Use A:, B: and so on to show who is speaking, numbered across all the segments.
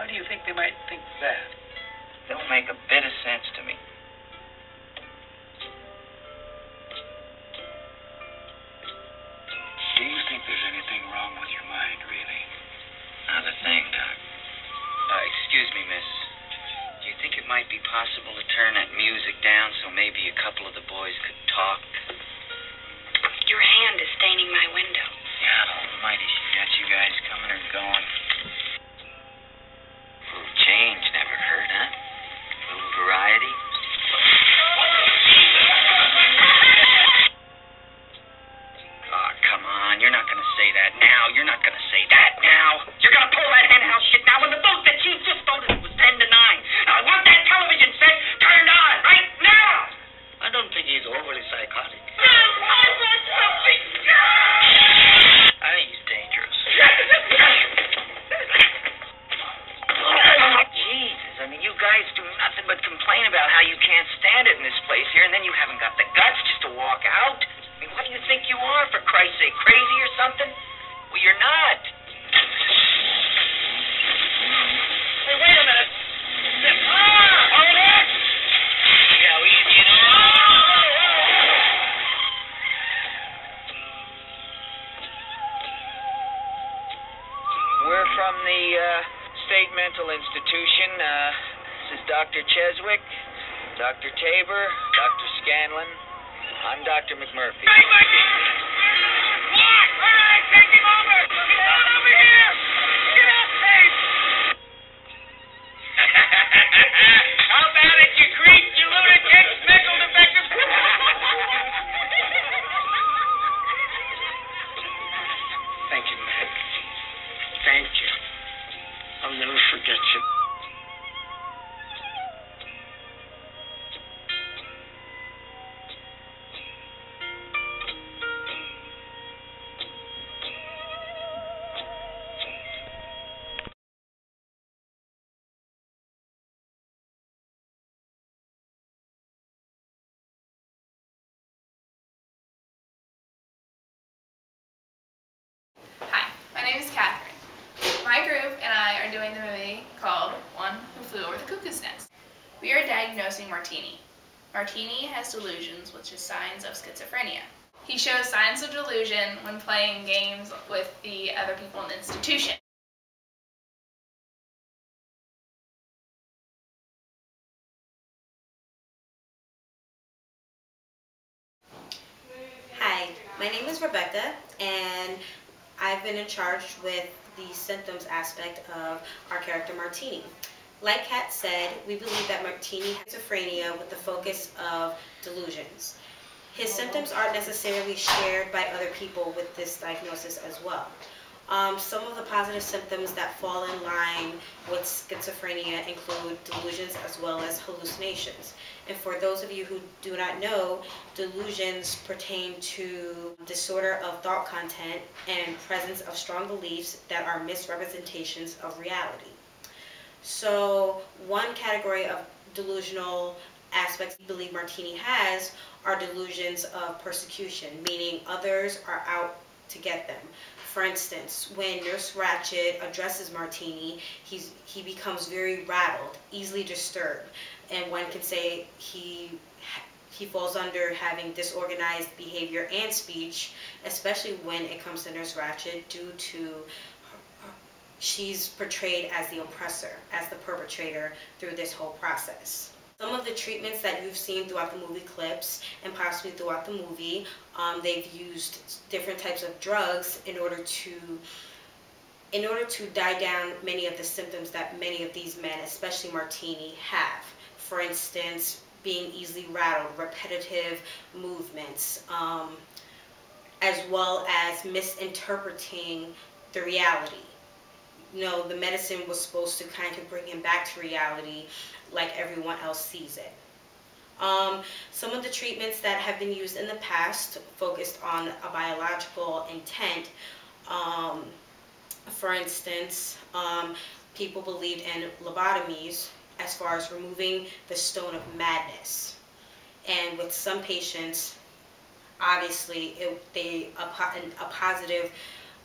A: Why do you think they might think that?
B: Don't make a bit of sense to me.
A: Do you think there's anything wrong with your mind, really?
B: Not a thing, Doc. Excuse me, miss. Do you think it might be possible to turn that music down so maybe a couple of the boys could talk?
C: Your hand is staining my window.
B: God almighty, she got you guys coming or going. A little change never hurt, huh? A little variety. Oh, come on. You're not going to say that now. You're not going to say that now. You're going to pull that henhouse shit now when the vote that you just voted was 10 to 9. I want that television set turned on right now.
A: I don't think he's overly psychotic.
B: I think he's dangerous. Jesus, I mean, you guys do nothing but complain about how you can't stand it in this place here, and then you haven't got the guts just to walk out. I mean, what do you think you are, for Christ's sake? Crazy or something? Well, you're not.
A: Hey, wait a minute.
B: Hold it! Yeah, easy We're from the State Mental Institution. This is Dr. Cheswick, Dr. Tabor, Dr. Scanlon. I'm Dr. McMurphy.
A: Hey, Mikey! What? All right, take him over! Get on over here! Get up, Dave! How about it, you creep, you lunatic, nickel defective? Thank you, Mac. Thank you. I'll never forget you.
D: Hi, my name is Catherine. My group and I are doing the movie called One Who Flew Over the Cuckoo's Nest. We are diagnosing Martini. Martini has delusions, which is signs of schizophrenia. He shows signs of delusion when playing games with the other people in the institution.
E: Hi, my name is Rebecca, and I've been in charge with the symptoms aspect of our character Martini. Like Kat said, we believe that Martini has schizophrenia with the focus of delusions. His symptoms aren't necessarily shared by other people with this diagnosis as well. Some of the positive symptoms that fall in line with schizophrenia include delusions as well as hallucinations. And for those of you who do not know, delusions pertain to disorder of thought content and presence of strong beliefs that are misrepresentations of reality. So one category of delusional aspects we believe Martini has are delusions of persecution, meaning others are out to get them. For instance, when Nurse Ratched addresses Martini, he becomes very rattled, easily disturbed, and one can say he falls under having disorganized behavior and speech, especially when it comes to Nurse Ratched, due to she's portrayed as the oppressor, as the perpetrator through this whole process. Some of the treatments that you've seen throughout the movie clips and possibly throughout the movie, they've used different types of drugs in order to die down many of the symptoms that many of these men, especially Martini, have. For instance, being easily rattled, repetitive movements, as well as misinterpreting the reality. You know, the medicine was supposed to kind of bring him back to reality like everyone else sees it. Some of the treatments that have been used in the past focused on a biological intent. For instance, people believed in lobotomies as far as removing the stone of madness. And with some patients, obviously, a positive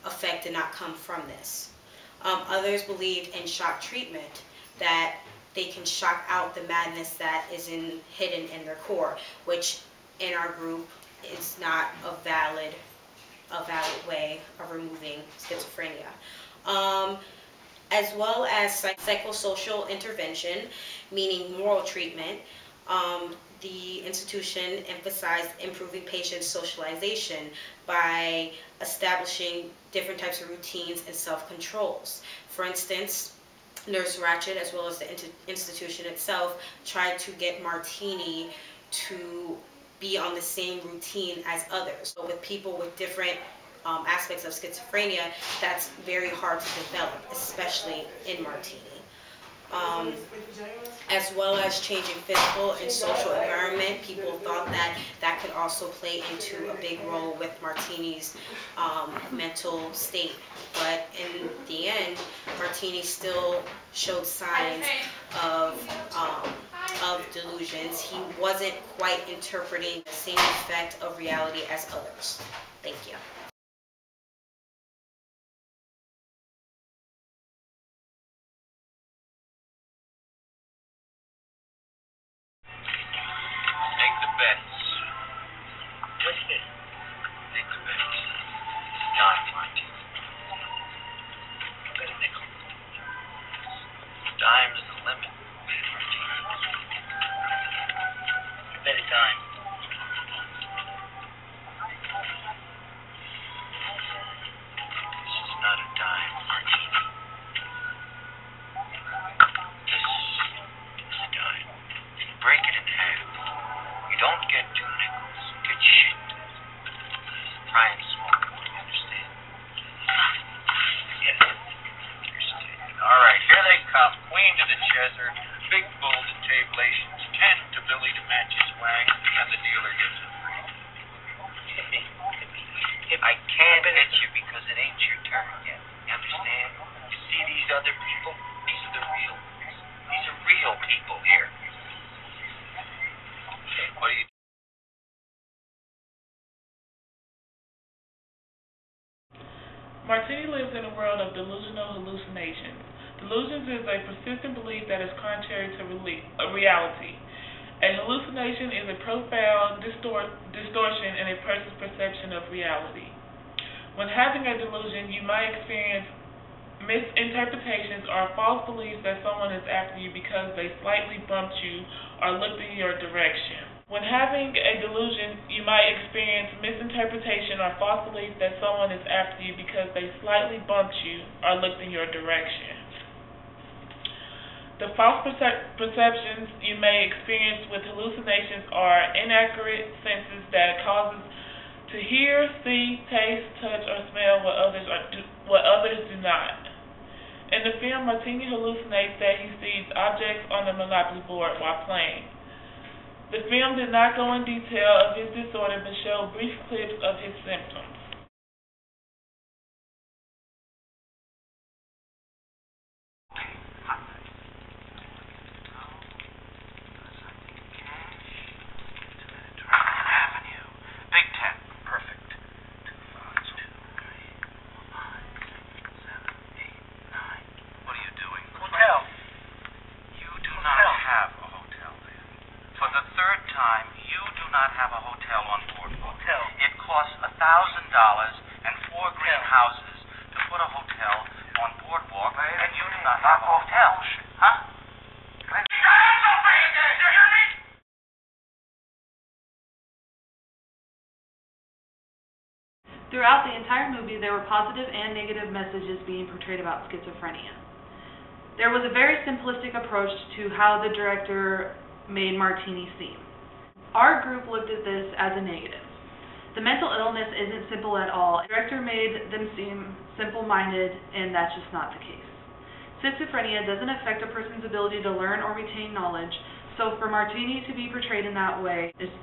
E: effect did not come from this. Others believe in shock treatment, that they can shock out the madness that is hidden in their core, which in our group is not a valid way of removing schizophrenia. As well as psychosocial intervention, meaning moral treatment. The institution emphasized improving patients' socialization by establishing different types of routines and self-controls. For instance, Nurse Ratched, as well as the institution itself, tried to get Martini to be on the same routine as others. So with people with different aspects of schizophrenia, that's very hard to develop, especially in Martini. As well as changing physical and social environment, people thought that that could also play into a big role with Martini's mental state. But in the end, Martini still showed signs of delusions. He wasn't quite interpreting the same effect of reality as others. Thank you.
A: Take the bets. What's this? Take the bets. Dime, Martini. Bet a nickel. Dime's the limit, Martini. Bet a dime. This is not a dime, Martini. This is a dime. Break it in half. You don't get 2 nickels. You get shit. Try and smoke it, you understand? Yes. Understand. All right, here they come. Queen to the Chesser, big bull to tabulations, 10 to Billy to match his wang, and the dealer gets it free. I can't hit you because it ain't your turn yet. You understand? You see these other people? These are the real ones. These are real people here. What do you do?
F: Martini lives in a world of delusional hallucinations. Delusions is a persistent belief that is contrary to reality. A hallucination is a profound distortion in a person's perception of reality. When having a delusion, you might experience misinterpretations or false beliefs that someone is after you because they slightly bumped you or looked in your direction. When having a delusion, you might experience misinterpretation or false belief that someone is after you because they slightly bumped you or looked in your direction. The false perceptions you may experience with hallucinations are inaccurate senses that causes to hear, see, taste, touch, or smell what others do not. In the film, Martini hallucinates that he sees objects on the Monopoly board while playing. The film did not go in detail of his disorder but showed brief clips of his symptoms.
A: Have a hotel on board. It costs $1,000 and 4 greenhouses to put a hotel on boardwalk, and you do not have a hotel. Huh?
G: Throughout the entire movie, there were positive and negative messages being portrayed about schizophrenia. There was a very simplistic approach to how the director made Martini seem. Our group looked at this as a negative. The mental illness isn't simple at all. The director made them seem simple-minded, and that's just not the case. Schizophrenia doesn't affect a person's ability to learn or retain knowledge, so for Martini to be portrayed in that way is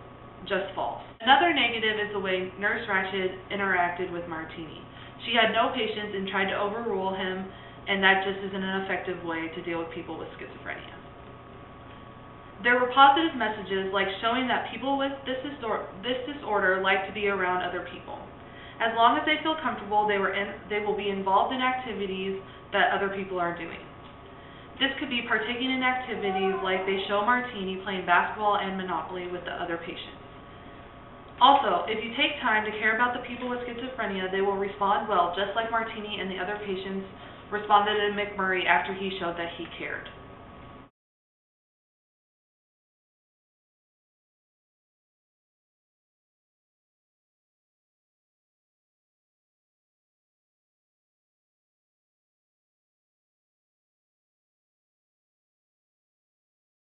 G: just false. Another negative is the way Nurse Ratched interacted with Martini. She had no patience and tried to overrule him, and that just isn't an effective way to deal with people with schizophrenia. There were positive messages like showing that people with this disorder like to be around other people. As long as they feel comfortable, they will be involved in activities that other people are doing. This could be partaking in activities like they show Martini playing basketball and Monopoly with the other patients. Also, if you take time to care about the people with schizophrenia, they will respond well, just like Martini and the other patients responded to McMurray after he showed that he cared.